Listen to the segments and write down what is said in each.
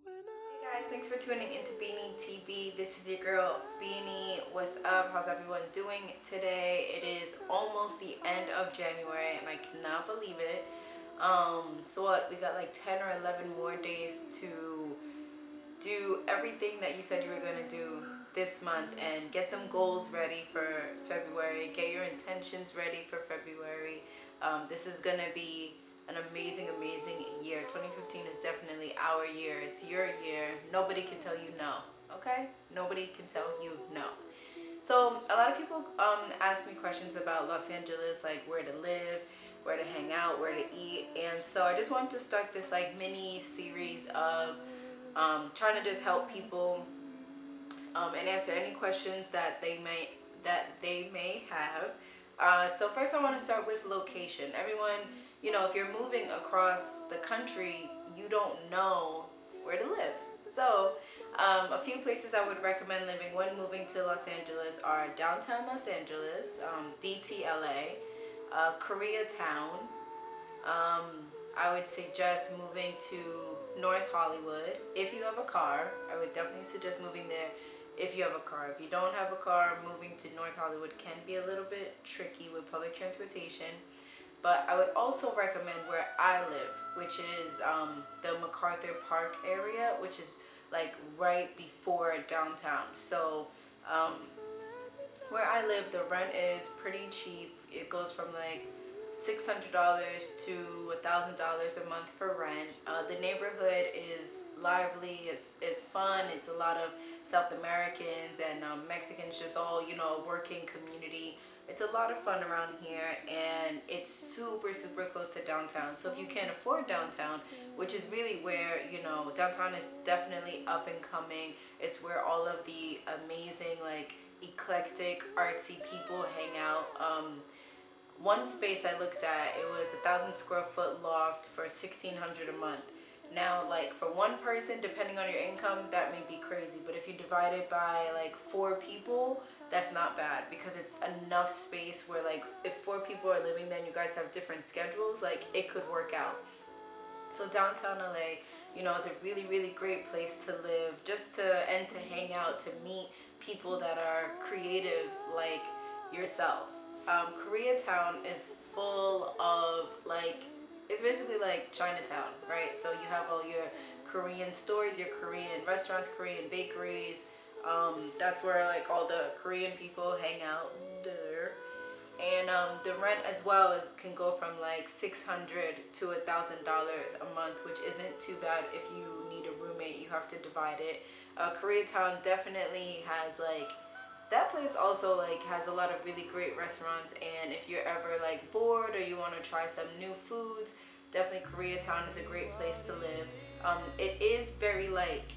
Hey guys, thanks for tuning into Beanie TV. This is your girl Beanie. What's up? How's everyone doing today? It is almost the end of January and I cannot believe it. So what? We got like 10 or 11 more days to do everything that you said you were going to do this month and get them goals ready for February. Get your intentions ready for February. This is going to be an amazing, amazing year. 2015 is definitely our year. It's your year. Nobody can tell you no. Okay? Nobody can tell you no. So a lot of people ask me questions about Los Angeles, like where to live, where to hang out, where to eat, and so I just wanted to start this like mini series of trying to just help people and answer any questions that they may have. So first, I want to start with location. Everyone, if you're moving across the country, you don't know where to live. So a few places I would recommend living when moving to Los Angeles are downtown Los Angeles, DTLA, Koreatown. Um, I would suggest moving to North Hollywood. If you have a car, I would definitely suggest moving there if you have a car. If you don't have a car, moving to North Hollywood can be a little bit tricky with public transportation. But I would also recommend where I live, which is the MacArthur Park area, which is like right before downtown. So um, where I live, the rent is pretty cheap. It goes from like $600 to $1,000 a month for rent. The neighborhood is lively. It's fun. It's a lot of South Americans and Mexicans, just all a working community. It's a lot of fun around here, and it's super super close to downtown. So if you can't afford downtown, which is really where downtown is definitely up and coming. It's where all of the amazing like eclectic artsy people hang out. One space I looked at, it was 1,000 square foot loft for 1,600 a month. Now, like for one person, depending on your income, that may be crazy. But if you divide it by like 4 people, that's not bad because it's enough space where like if 4 people are living, then you guys have different schedules. Like it could work out. So downtown LA, is a really, really great place to live, just to and to hang out, to meet people that are creatives like yourself. Koreatown is full of like it's basically like Chinatown, right? So you have all your Korean stores, your Korean restaurants, Korean bakeries. That's where like all the Korean people hang out there. And the rent as well can go from like $600 to $1,000 a month, which isn't too bad. If you need a roommate, you have to divide it. Koreatown definitely has like that place also like has a lot of really great restaurants, and if you're ever like bored or you want to try some new foods, definitely Koreatown is a great place to live. It is very like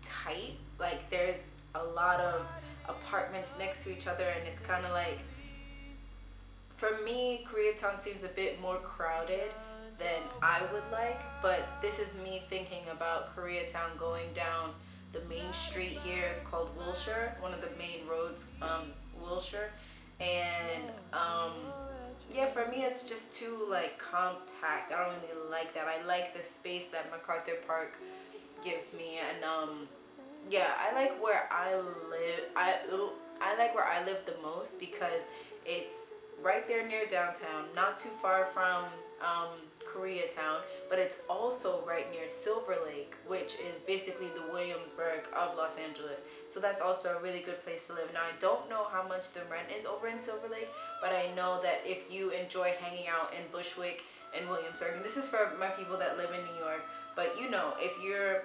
tight, like there's a lot of apartments next to each other, and it's kind of like for me, Koreatown seems a bit more crowded than I would like, but this is me thinking about Koreatown going down the main street here called Wilshire, one of the main roads, Wilshire, and yeah, for me it's just too like compact. I don't really like that. I like the space that MacArthur Park gives me, and yeah, I like where I live. I like where I live the most because it's right there near downtown, not too far from Koreatown, but it's also right near Silver Lake, which is basically the Williamsburg of Los Angeles. So that's also a really good place to live. Now, I don't know how much the rent is over in Silver Lake, but I know that if you enjoy hanging out in Bushwick and Williamsburg, and this is for my people that live in New York, but if you're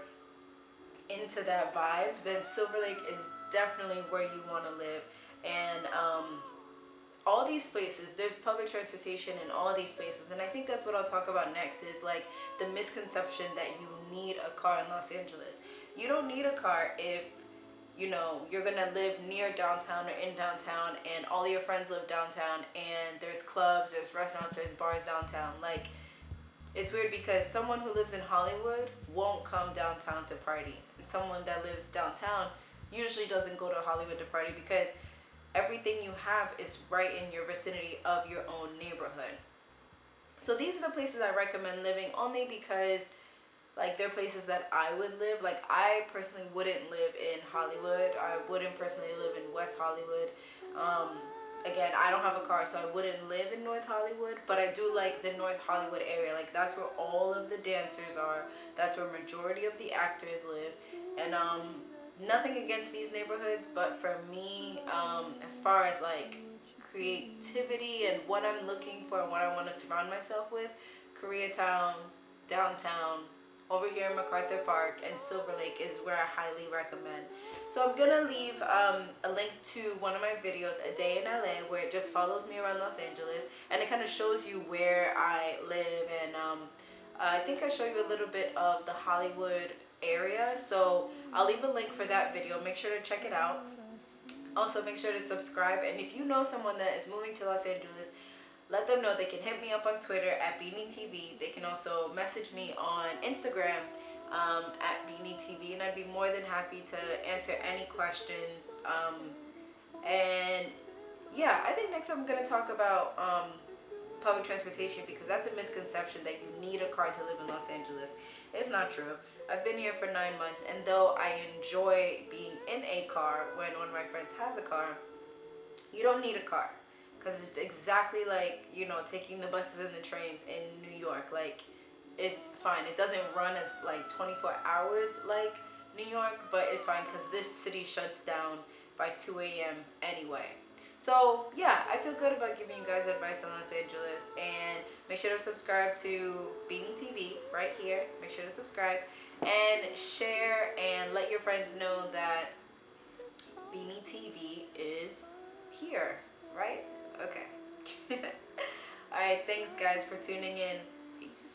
into that vibe, then Silver Lake is definitely where you want to live. And all these places, there's public transportation in all these spaces, and I think that's what I'll talk about next is like the misconception that you need a car in Los Angeles. You don't need a car if you're gonna live near downtown or in downtown and all your friends live downtown and there's clubs, there's restaurants, there's bars downtown. Like it's weird because someone who lives in Hollywood won't come downtown to party, and someone that lives downtown usually doesn't go to Hollywood to party because everything you have is right in your vicinity of your own neighborhood. So these are the places I recommend living only because Like, there are places that I would live. Like, I personally wouldn't live in Hollywood. I wouldn't personally live in West Hollywood. Um, Again, I don't have a car, so I wouldn't live in North Hollywood, but I do like the North Hollywood area. Like, that's where all of the dancers are. That's where majority of the actors live. And nothing against these neighborhoods, but for me, as far as like creativity and what I'm looking for and what I want to surround myself with, Koreatown, downtown, over here in MacArthur Park, and Silver Lake is where I highly recommend. So I'm gonna leave a link to one of my videos, A Day in LA, where it just follows me around Los Angeles, and it kind of shows you where I live, and I think I show you a little bit of the Hollywood area. So I'll leave a link for that video. Make sure to check it out. Also, make sure to subscribe, and if you know someone that is moving to Los Angeles, let them know they can hit me up on Twitter at BeanieTV. They can also message me on Instagram at BeanieTV, and I'd be more than happy to answer any questions. And yeah, I think next I'm going to talk about public transportation, because that's a misconception that you need a car to live in Los Angeles. It's not true. I've been here for 9 months, and though I enjoy being in a car when one of my friends has a car, you don't need a car, because it's exactly like, you know, taking the buses and the trains in New York. Like, it's fine. It doesn't run as like 24 hours like New York, but it's fine because this city shuts down by 2 a.m. anyway. So yeah, I feel good about giving you guys advice on Los Angeles, and make sure to subscribe to BeanieTV right here. Make sure to subscribe and share, and let your friends know that BeanieTV is here, right? Okay. Alright, thanks guys for tuning in. Peace.